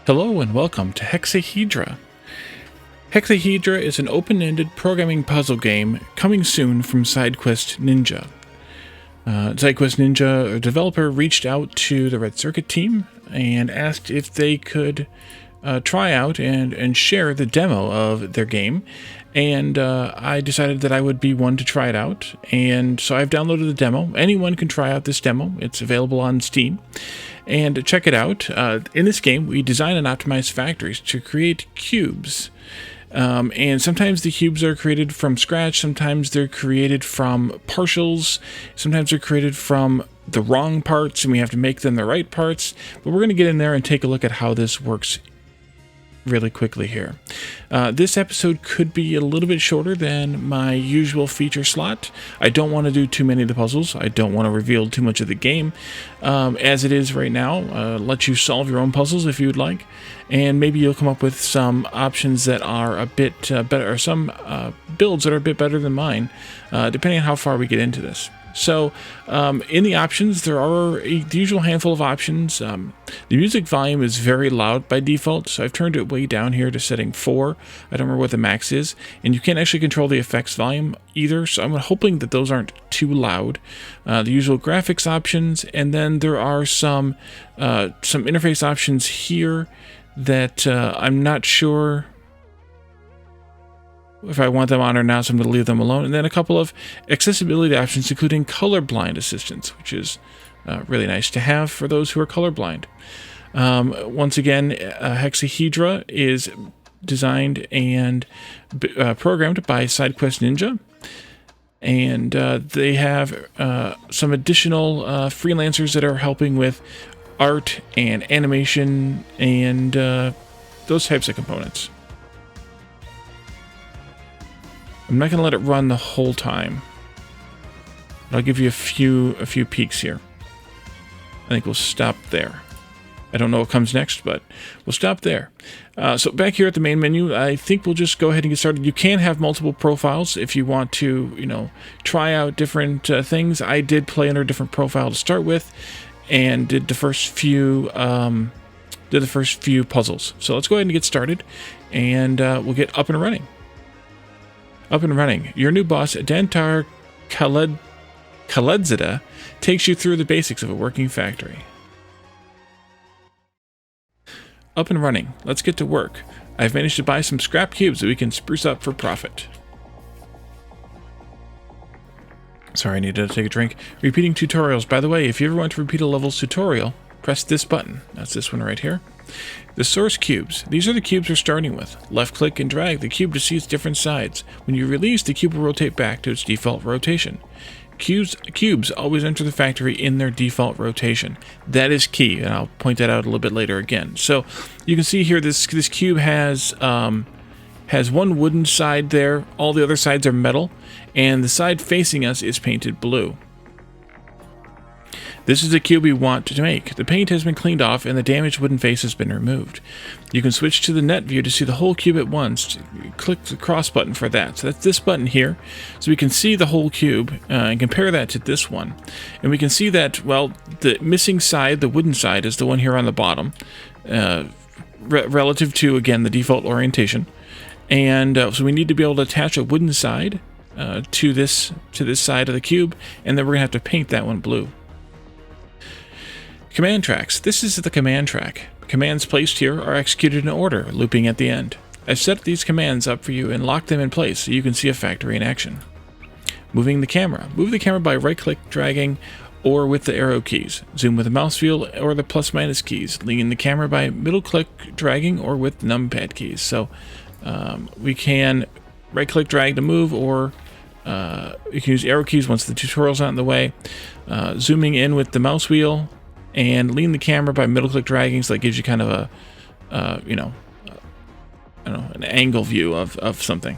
Hello and welcome to Hexahedra. Hexahedra is an open-ended programming puzzle game coming soon from Sidequest Ninja. Sidequest Ninja, a developer, reached out to the Red Circuit team and asked if they could try out and share the demo of their game. And I decided that I would be one to try it out. And so I've downloaded the demo. Anyone can try out this demo. It's available on Steam. And check it out. In this game, we design and optimize factories to create cubes. And sometimes the cubes are created from scratch. Sometimes they're created from partials. Sometimes they're created from the wrong parts, and we have to make them the right parts. But we're going to get in there and take a look at how this works really quickly here. This episode could be a little bit shorter than my usual feature slot. I don't want to do too many of the puzzles. I don't want to reveal too much of the game as it is right now. Let you solve your own puzzles if you would like, and maybe you'll come up with some options that are a bit better, or some builds that are a bit better than mine, depending on how far we get into this. So, in the options, there are the usual handful of options. The music volume is very loud by default, so I've turned it way down here to setting 4. I don't remember what the max is, and you can't actually control the effects volume either, so I'm hoping that those aren't too loud. The usual graphics options, and then there are some interface options here that I'm not sure if I want them on or not, so I'm going to leave them alone. And then a couple of accessibility options, including colorblind assistance, which is really nice to have for those who are colorblind. Once again, Hexahedra is designed and programmed by Sidequest Ninja. And they have some additional freelancers that are helping with art and animation and those types of components. I'm not going to let it run the whole time. But I'll give you a few peeks here. I think we'll stop there. I don't know what comes next, but we'll stop there. So back here at the main menu, I think we'll just go ahead and get started. You can have multiple profiles if you want to, try out different things. I did play under a different profile to start with, and did the first few puzzles. So let's go ahead and get started, and we'll get up and running. Up and running. Your new boss, Dentar Kaledzida, takes you through the basics of a working factory. Up and running. Let's get to work. I've managed to buy some scrap cubes that we can spruce up for profit. Sorry, I need to take a drink. Repeating tutorials. By the way, if you ever want to repeat a level's tutorial, press this button. That's this one right here. The source cubes. These are the cubes we're starting with. Left click and drag the cube to see its different sides. When you release, the cube will rotate back to its default rotation. Cubes always enter the factory in their default rotation. That is key, and I'll point that out a little bit later again. So you can see here this cube has one wooden side there. All the other sides are metal, and the side facing us is painted blue. This is the cube we want to make. The paint has been cleaned off and the damaged wooden face has been removed. You can switch to the net view to see the whole cube at once. Click the cross button for that. So that's this button here. So we can see the whole cube and compare that to this one. And we can see that, well, the missing side, the wooden side, is the one here on the bottom, relative to, again, the default orientation. And so we need to be able to attach a wooden side to this side of the cube, and then we're going to have to paint that one blue. Command tracks. This is the command track. Commands placed here are executed in order, looping at the end. I've set these commands up for you and locked them in place so you can see a factory in action. Moving the camera. Move the camera by right-click, dragging, or with the arrow keys. Zoom with the mouse wheel or the plus-minus keys. Lean the camera by middle-click, dragging, or with the numpad keys. So we can right-click, drag to move, or you can use arrow keys once the tutorial's out in the way. Zooming in with the mouse wheel, and lean the camera by middle-click dragging, so that gives you kind of an angle view of something.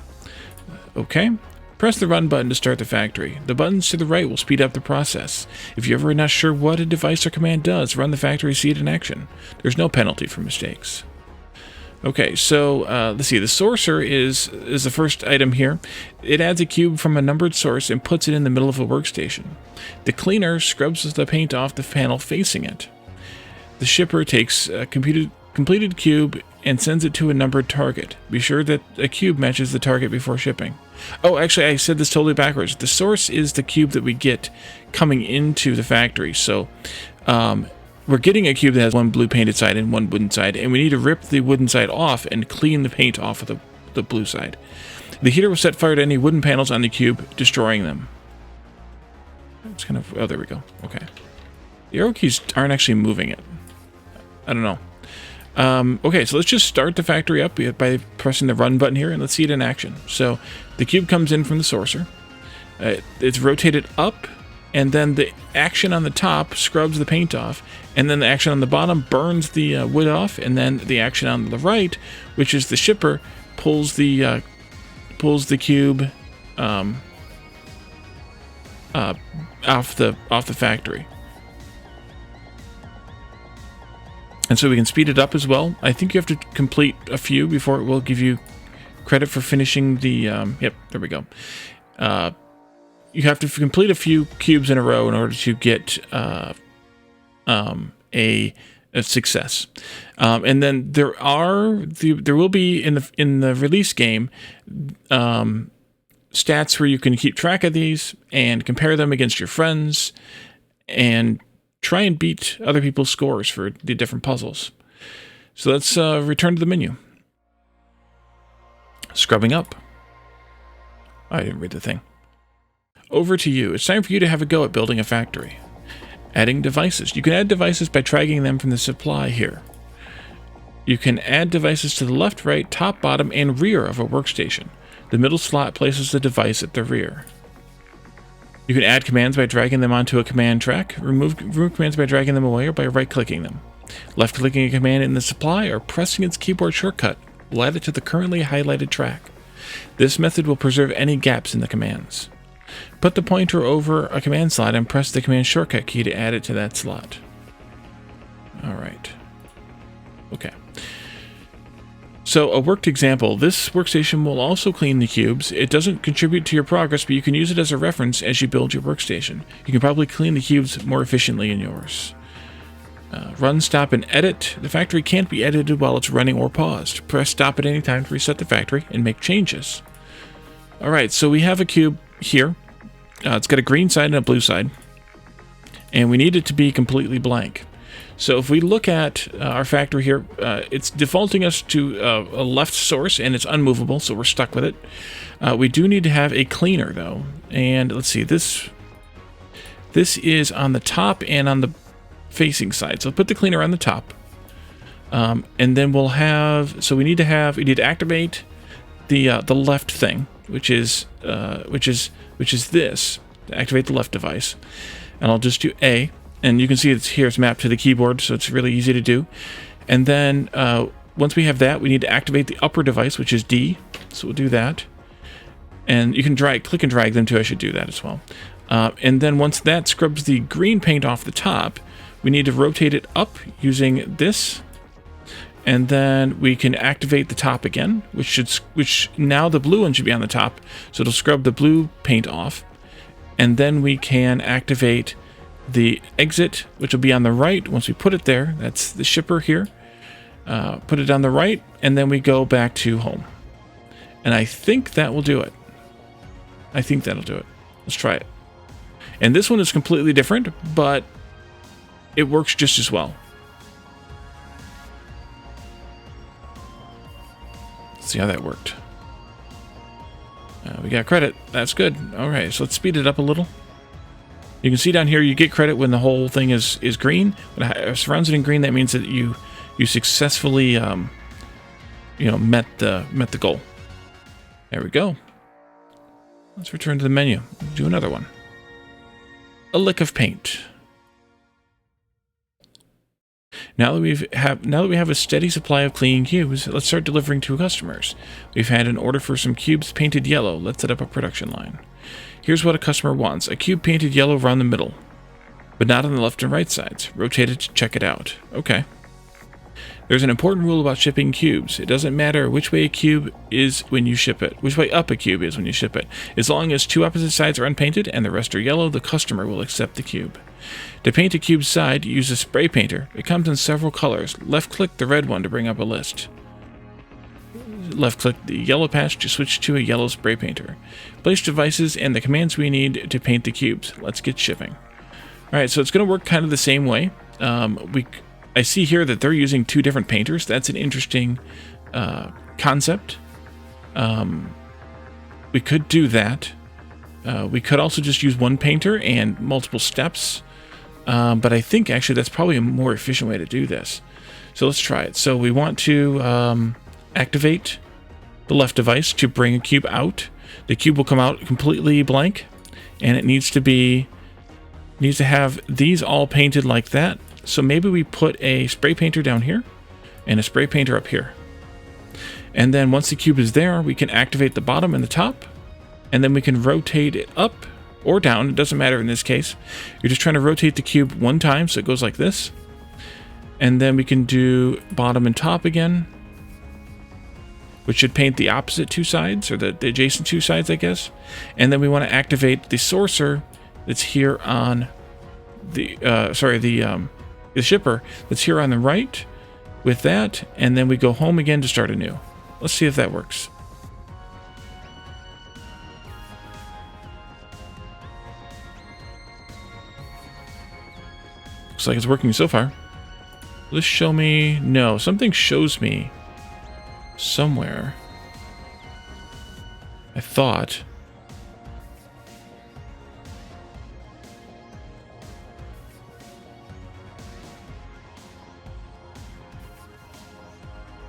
Okay. Press the run button to start the factory. The buttons to the right will speed up the process. If you're ever not sure what a device or command does, run the factory, see it in action. There's no penalty for mistakes. Okay, so let's see. The sorcerer is the first item here. It adds a cube from a numbered source and puts it in the middle of a workstation. The cleaner scrubs the paint off the panel facing it. The shipper takes computed completed cube and sends it to a numbered target. Be sure that a cube matches the target before shipping. Oh, actually, I said this totally backwards. The source is the cube that we get coming into the factory. So we're getting a cube that has one blue painted side and one wooden side, and we need to rip the wooden side off and clean the paint off of the blue side. The heater will set fire to any wooden panels on the cube, destroying them. It's kind of... oh, there we go. Okay. The arrow keys aren't actually moving it. I don't know. Okay, so let's just start the factory up by pressing the run button here, and let's see it in action. So the cube comes in from the saucer. It's rotated up, and then the action on the top scrubs the paint off, and then the action on the bottom burns the wood off, and then the action on the right, which is the shipper, pulls the cube off the factory. And so we can speed it up as well. I think you have to complete a few before it will give you credit for finishing the... yep, there we go. You have to complete a few cubes in a row in order to get a success. And then there will be in the release game stats where you can keep track of these and compare them against your friends and try and beat other people's scores for the different puzzles. So let's return to the menu. Scrubbing up. I didn't read the thing. Over to you. It's time for you to have a go at building a factory. Adding devices. You can add devices by dragging them from the supply here. You can add devices to the left, right, top, bottom, and rear of a workstation. The middle slot places the device at the rear. You can add commands by dragging them onto a command track, remove commands by dragging them away or by right-clicking them. Left-clicking a command in the supply or pressing its keyboard shortcut will add it to the currently highlighted track. This method will preserve any gaps in the commands. Put the pointer over a command slot and press the command shortcut key to add it to that slot. Alright. Okay. So a worked example, this workstation will also clean the cubes. It doesn't contribute to your progress, but you can use it as a reference as you build your workstation. You can probably clean the cubes more efficiently in yours. Run, stop, and edit. The factory can't be edited while it's running or paused. Press stop at any time to reset the factory and make changes. Alright, so we have a cube here. It's got a green side and a blue side. And we need it to be completely blank. So if we look at our factory here, it's defaulting us to a left source, and it's unmovable, so we're stuck with it. We do need to have a cleaner, though. And let's see, this is on the top and on the facing side. So put the cleaner on the top. And then we'll have... so we need to activate the left thing, which is this. To activate the left device. And I'll just do A. And you can see it's mapped to the keyboard, so it's really easy to do. And then once we have that, we need to activate the upper device, which is D. So we'll do that. And you can click and drag them too. I should do that as well. And then once that scrubs the green paint off the top, we need to rotate it up using this. And then we can activate the top again, which now the blue one should be on the top. So it'll scrub the blue paint off. And then we can activate the exit, which will be on the right once we put it there. That's the shipper here. Put it on the right, and then we go back to home. And I think that will do it. I think that'll do it. Let's try it. And this one is completely different, but it works just as well. Let's see how that worked. We got credit. That's good. All right, so let's speed it up a little. You can see down here you get credit when the whole thing is green. When it surrounds it in green, that means that you successfully met the goal. There we go. Let's return to the menu. Do another one. A lick of paint. Now that we have a steady supply of clean cubes, let's start delivering to customers. We've had an order for some cubes painted yellow. Let's set up a production line. Here's what a customer wants. A cube painted yellow around the middle, but not on the left and right sides. Rotate it to check it out. Okay. There's an important rule about shipping cubes. It doesn't matter which way a cube is when you ship it, which way up a cube is when you ship it. As long as two opposite sides are unpainted and the rest are yellow, the customer will accept the cube. To paint a cube's side, use a spray painter. It comes in several colors. Left-click the red one to bring up a list. Left-click the yellow patch to switch to a yellow spray painter. Place devices and the commands we need to paint the cubes. Let's get shipping. Alright, so it's going to work kind of the same way. I see here that they're using two different painters. That's an interesting concept. We could do that. We could also just use one painter and multiple steps. But I think actually that's probably a more efficient way to do this. So let's try it. So we want to activate the left device to bring a cube out. The cube will come out completely blank, and it needs to have these all painted like that. So maybe we put a spray painter down here and a spray painter up here. And then once the cube is there, we can activate the bottom and the top, and then we can rotate it up or down. It doesn't matter in this case. You're just trying to rotate the cube one time, so it goes like this. And then we can do bottom and top again, which should paint the opposite two sides, or the adjacent two sides, I guess. And then we want to activate the sorcerer that's here on the shipper that's here on the right with that, and then we go home again to start anew. Let's see if that works. Looks like it's working so far. Will this show me? No, something shows me somewhere. I thought.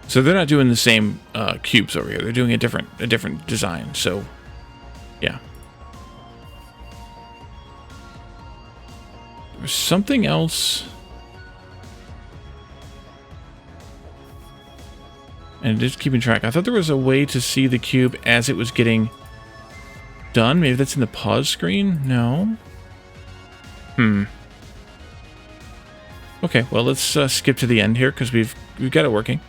So they're not doing the same cubes over here. They're doing a different design. So, yeah. There's something else. And just keeping track. I thought there was a way to see the cube as it was getting done. Maybe that's in the pause screen? No. Okay, well, let's skip to the end here because we've got it working.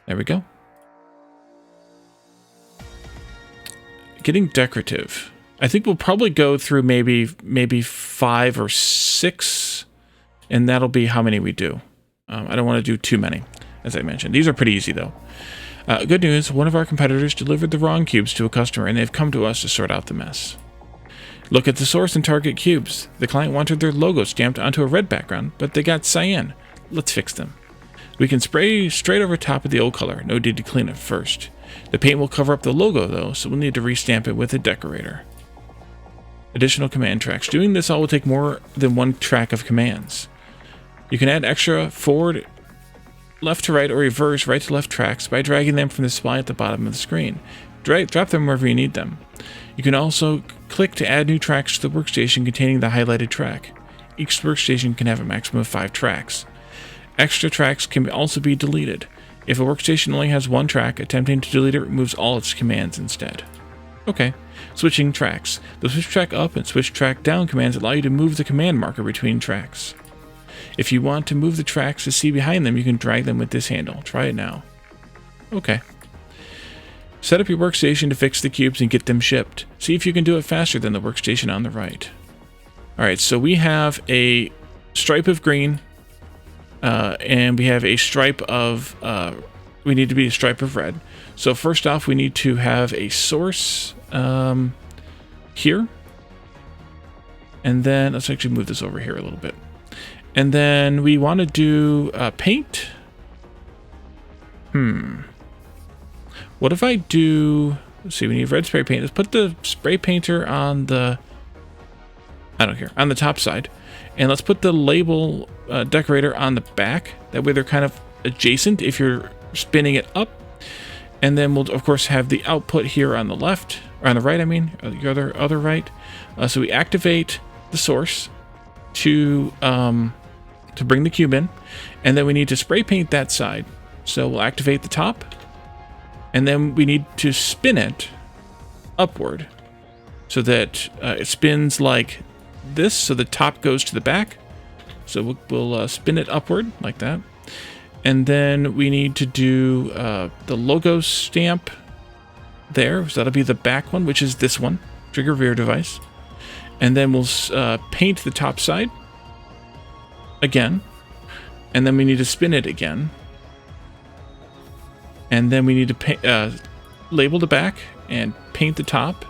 There we go. Getting decorative. I think we'll probably go through maybe 5 or 6, and that'll be how many we do. I don't want to do too many, as I mentioned. These are pretty easy, though. Good news, one of our competitors delivered the wrong cubes to a customer, and they've come to us to sort out the mess. Look at the source and target cubes. The client wanted their logo stamped onto a red background, but they got cyan. Let's fix them. We can spray straight over top of the old color. No need to clean it first. The paint will cover up the logo, though, so we'll need to restamp it with a decorator. Additional command tracks. Doing this all will take more than one track of commands. You can add extra forward, left to right, or reverse right to left tracks by dragging them from the spline at the bottom of the screen. Drop them wherever you need them. You can also click to add new tracks to the workstation containing the highlighted track. Each workstation can have a maximum of 5 tracks. Extra tracks can also be deleted. If a workstation only has one track, attempting to delete it removes all its commands instead. Okay, switching tracks. The switch track up and switch track down commands allow you to move the command marker between tracks. If you want to move the tracks to see behind them, you can drag them with this handle. Try it now. Okay. Set up your workstation to fix the cubes and get them shipped. See if you can do it faster than the workstation on the right. Alright, so we have a stripe of green, and we have a stripe of, we need to be a stripe of red. So first off, we need to have a source here. And then, let's actually move this over here a little bit. And then we want to do paint. What if I do, let's see, we need red spray paint. Let's put the spray painter on the, I don't care, on the top side. And let's put the label decorator on the back. That way they're kind of adjacent if you're spinning it up. And then we'll, of course, have the output here on the left, or on the right, I mean, the other right. So we activate the source to bring the cube in. And then we need to spray paint that side. So we'll activate the top. And then we need to spin it upward so that it spins like this, so the top goes to the back. So we'll spin it upward like that. And then we need to do the logo stamp there. So that'll be the back one, which is this one, trigger rear device. And then we'll paint the top side again. And then we need to spin it again. And then we need to label the back and paint the top.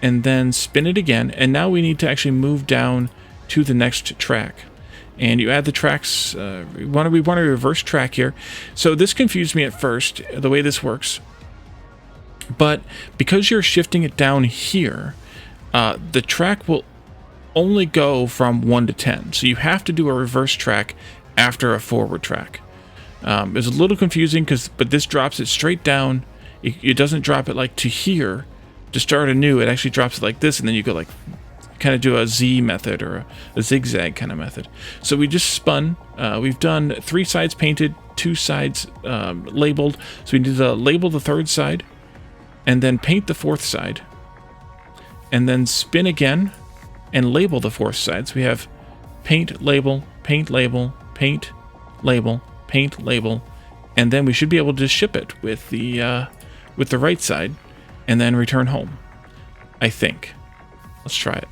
And then spin it again. And now we need to actually move down to the next track. And you add the tracks. We want to reverse track here. So this confused me at first, the way this works. But because you're shifting it down here, the track will only go from 1 to 10. So you have to do a reverse track after a forward track. It's a little confusing, but this drops it straight down. It doesn't drop it like to here to start anew. It actually drops it like this, and then you go like kind of do a Z method or a zigzag kind of method. So we just spun. We've done 3 sides painted, 2 sides labeled. So we need to label the 3rd side and then paint the 4th side and then spin again and label the 4th side. So we have paint, label, paint, label, paint, label, paint, label, and then we should be able to ship it with the right side and then return home, I think. Let's try it.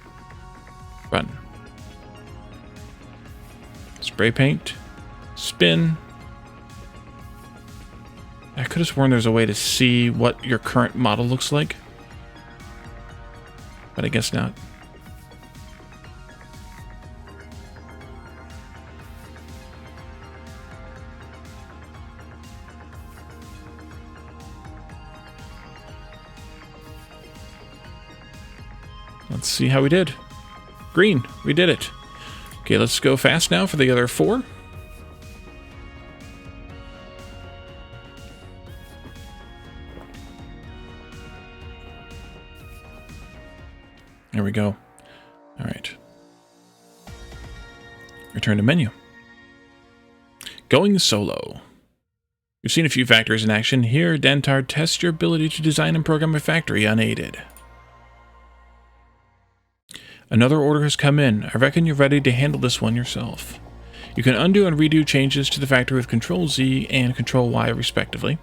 Run. Spray paint. Spin. I could have sworn there's a way to see what your current model looks like, but I guess not. Let's see how we did. Green, we did it. Okay, let's go fast now for the other 4. There we go. All right. Return to menu. Going solo. You've seen a few factories in action. Here, Dentar tests your ability to design and program a factory unaided. Another order has come in. I reckon you're ready to handle this one yourself. You can undo and redo changes to the factory with Ctrl-Z and Ctrl-Y respectively,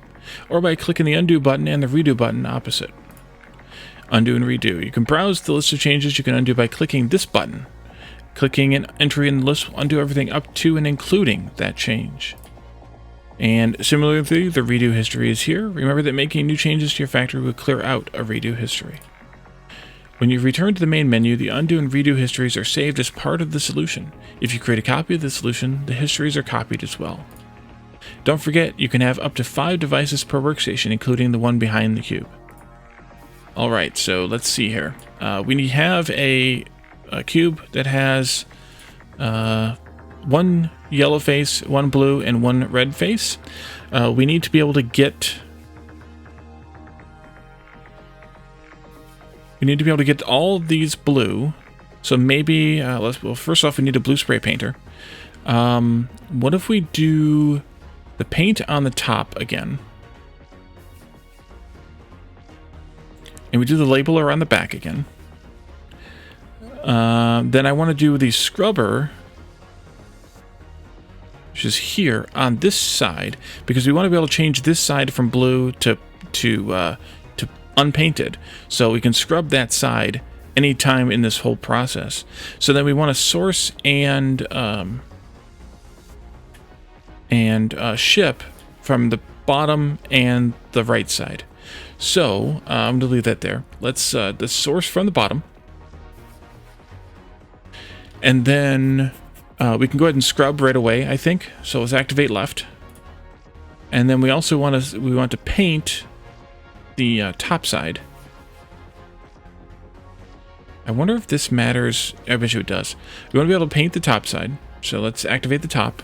or by clicking the undo button and the redo button opposite. Undo and redo. You can browse the list of changes you can undo by clicking this button. Clicking an entry in the list will undo everything up to and including that change. And similarly, the redo history is here. Remember that making new changes to your factory will clear out a redo history. When you return to the main menu, the undo and redo histories are saved as part of the solution. If you create a copy of the solution, the histories are copied as well. Don't forget, you can have up to 5 devices per workstation, including the one behind the cube. Alright, so let's see here. We have a cube that has 1 yellow face, 1 blue, and 1 red face. We need to be able to get... We need to be able to get all of these blue. So maybe, well, first off, we need a blue spray painter. What if we do the paint on the top again? And we do the labeler on the back again. Then I want to do the scrubber, which is here on this side, because we want to be able to change this side from blue to unpainted, so we can scrub that side anytime in this whole process. So then we want to source and ship from the bottom and the right side. So I'm going to leave that there. Let's the source from the bottom, and then we can go ahead and scrub right away, I think. So let's activate left, and then we also want to paint the top side. I wonder if this matters. I bet you it does. We want to be able to paint the top side, so let's activate the top,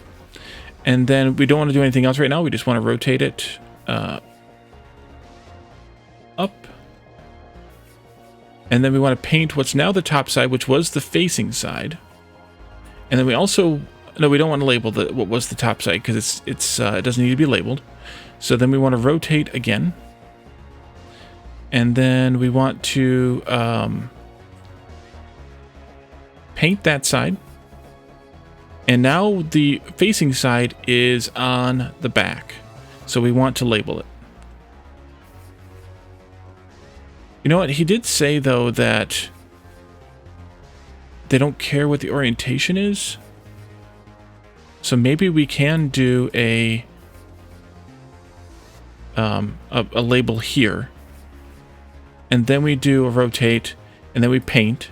and then we don't want to do anything else right now. We just want to rotate it up, and then we want to paint what's now the top side, which was the facing side. And then we also, no, we don't want to label what was the top side, because it doesn't need to be labeled. So then we want to rotate again. And then we want to paint that side. And now the facing side is on the back. So we want to label it. You know what? He did say, though, that they don't care what the orientation is. So maybe we can do a label here. And then we do a rotate, and then we paint,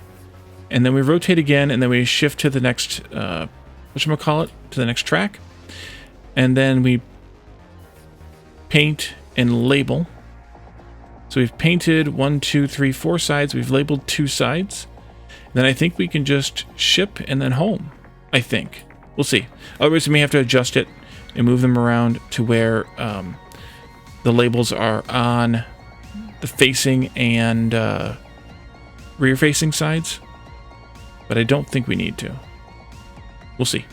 and then we rotate again, and then we shift to the next, whatchamacallit, to the next track. And then we paint and label. So we've painted 1, 2, 3, 4 sides. We've labeled 2 sides. Then I think we can just ship and then home. I think. We'll see. Otherwise, we may have to adjust it and move them around to where the labels are on the facing and rear-facing sides. But I don't think we need to. We'll see.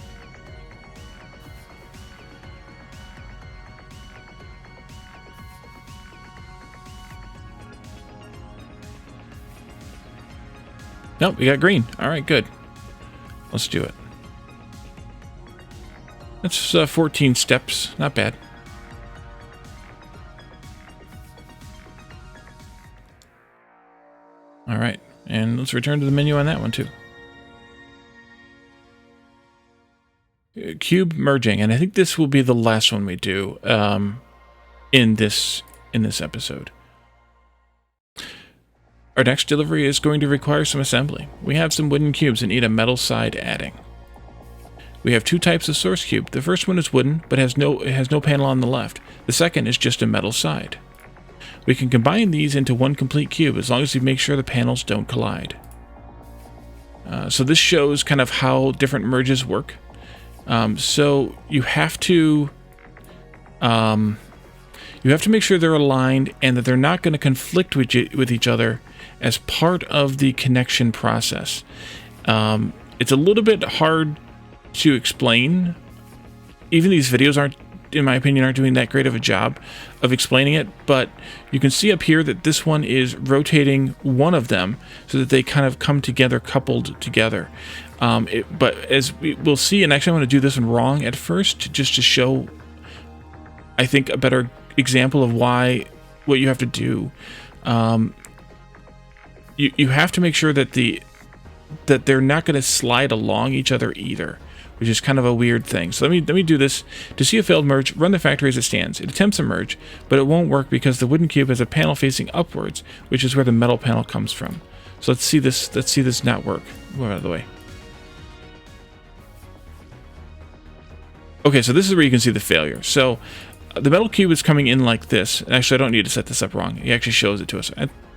Nope, we got green. All right, good. Let's do it. That's 14 steps. Not bad. All right, and let's return to the menu on that one too. Cube merging, and I think this will be the last one we do in this episode. Our next delivery is going to require some assembly. We have some wooden cubes that need a metal side adding. We have 2 types of source cube. The first one is wooden, but has no panel on the left. The second is just a metal side. We can combine these into one complete cube as long as we make sure the panels don't collide. So this shows kind of how different merges work. So you have to make sure they're aligned and that they're not going to conflict with each other as part of the connection process. It's a little bit hard to explain. Even these videos aren't, in my opinion, aren't doing that great of a job of explaining it, but you can see up here that this one is rotating one of them so that they kind of come together, coupled together. But as we'll see, and actually I want to do this one wrong at first, just to show, I think, a better example of what you have to do. You have to make sure that they're not going to slide along each other either, which is kind of a weird thing. So let me do this. To see a failed merge, run the factory as it stands. It attempts a merge, but it won't work because the wooden cube has a panel facing upwards, which is where the metal panel comes from. So let's see this not work. Move out of the way. Okay, so this is where you can see the failure. So the metal cube is coming in like this. Actually, I don't need to set this up wrong. He actually shows it to us.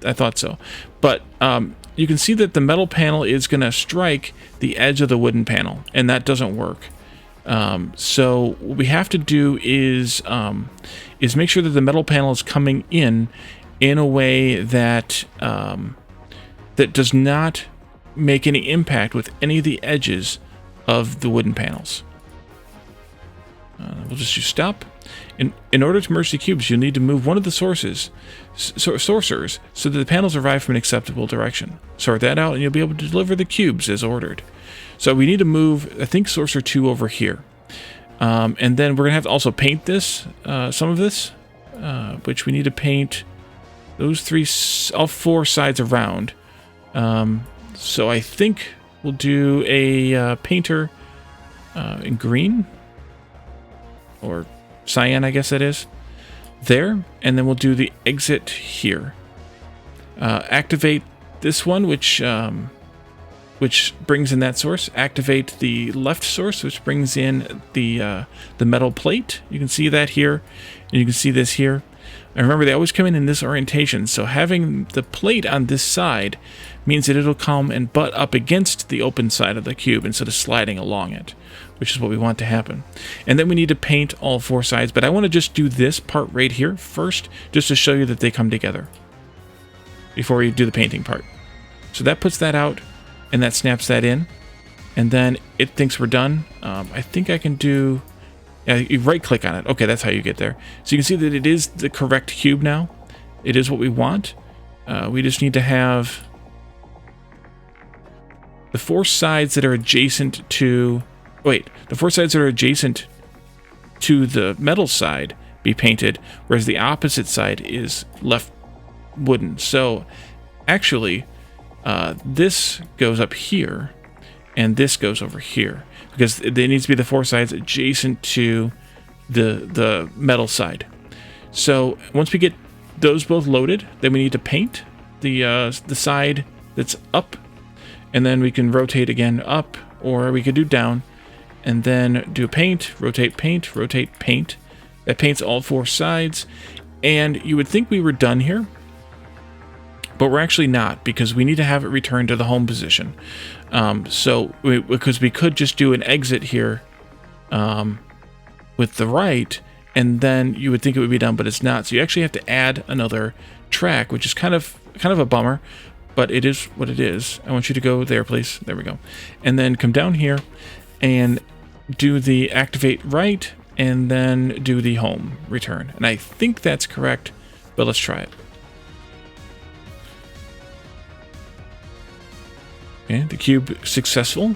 I thought so. But you can see that the metal panel is going to strike the edge of the wooden panel, and that doesn't work. So what we have to do is make sure that the metal panel is coming in a way that that does not make any impact with any of the edges of the wooden panels. We'll just use stop. In order to merge the cubes, you'll need to move one of the sorcers so that the panels arrive from an acceptable direction. Sort that out, and you'll be able to deliver the cubes as ordered. So we need to move, I think, sorcerer 2 over here. And then we're going to have to also paint this, some of this, which we need to paint those all 4 sides around. So I think we'll do a painter in green, or cyan, I guess that is, there, and then we'll do the exit here. Activate this one, which brings in that source. Activate the left source, which brings in the metal plate. You can see that here, and you can see this here. And remember, they always come in this orientation, so having the plate on this side means that it'll come and butt up against the open side of the cube instead of sliding along it, which is what we want to happen. And then we need to paint all 4 sides, but I want to just do this part right here first, just to show you that they come together before we do the painting part. So that puts that out, and that snaps that in, and then it thinks we're done. I think I can do... Yeah, you right-click on it. Okay, that's how you get there. So you can see that it is the correct cube now. It is what we want. We just need to have the 4 sides that are adjacent to wait, the four sides that are adjacent to the metal side be painted, whereas the opposite side is left wooden. So actually, this goes up here, and this goes over here, because there needs to be the four sides adjacent to the metal side. So once we get those both loaded, then we need to paint the side that's up, and then we can rotate again up, or we could do down, and then do paint, rotate, paint, rotate, paint. That paints all four sides, and you would think we were done here, but we're actually not, because we need to have it return to the home position. Because we could just do an exit here with the right, and then you would think it would be done, but it's not. So you actually have to add another track, which is kind of a bummer, but it is what it is. I want you to go there, please. There we go. And then come down here and do the activate right, and then do the home return. And I think that's correct, but let's try it. Okay, the cube successful.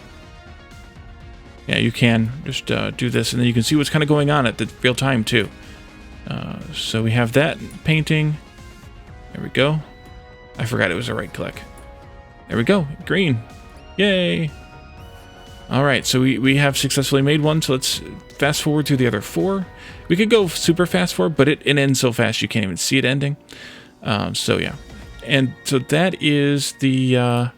Yeah, you can just do this, and then you can see what's kind of going on at the real time too. So we have that painting. There we go. I forgot it was a right click. There we go, green. Yay! All right, so we have successfully made one, so let's fast forward through the other four. We could go super fast forward, but it ends so fast you can't even see it ending. So yeah, and so that is the...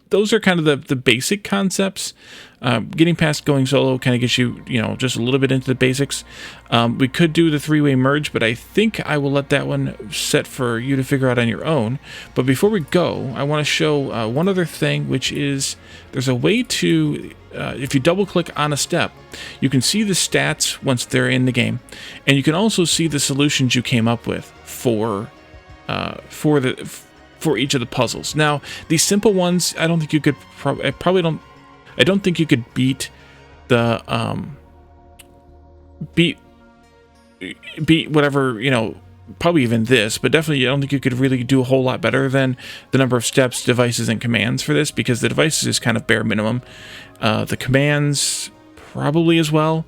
those are kind of the basic concepts. Getting past going solo kind of gets you, just a little bit into the basics. We could do the three-way merge, but I think I will let that one set for you to figure out on your own. But before we go, I want to show one other thing, which is there's a way to, if you double-click on a step, you can see the stats once they're in the game, and you can also see the solutions you came up with for each of the puzzles. Now, these simple ones, I don't think you could I don't think you could beat the beat whatever, probably even this, but definitely I don't think you could really do a whole lot better than the number of steps, devices, and commands for this, because the devices is kind of bare minimum. The commands probably as well,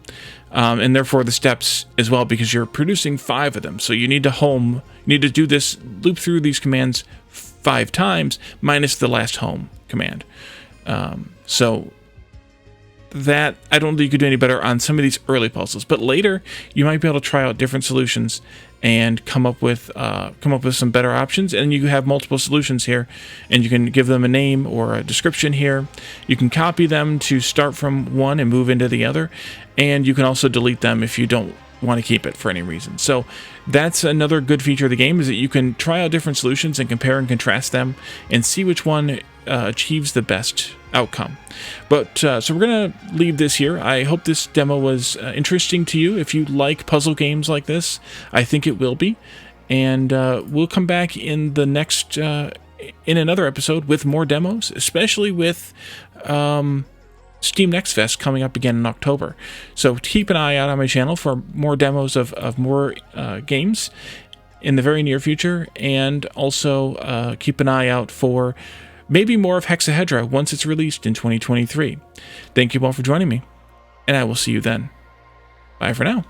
and therefore the steps as well, because you're producing 5 of them. So you need to do this, loop through these commands 5 times, minus the last home command. So that, I don't think you could do any better on some of these early puzzles, but later you might be able to try out different solutions and come up with some better options, and you have multiple solutions here, and you can give them a name or a description here. You can copy them to start from one and move into the other, and you can also delete them if you don't want to keep it for any reason. So that's another good feature of the game, is that you can try out different solutions and compare and contrast them and see which one achieves the best outcome. But so we're gonna leave this here. I hope this demo was interesting to you. If you like puzzle games like this, I think it will be, and we'll come back in the next in another episode with more demos, especially with Steam Next Fest coming up again in October. So keep an eye out on my channel for more demos of more games in the very near future, and also keep an eye out for maybe more of Hexahedra once it's released in 2023. Thank you all for joining me, and I will see you then. Bye for now.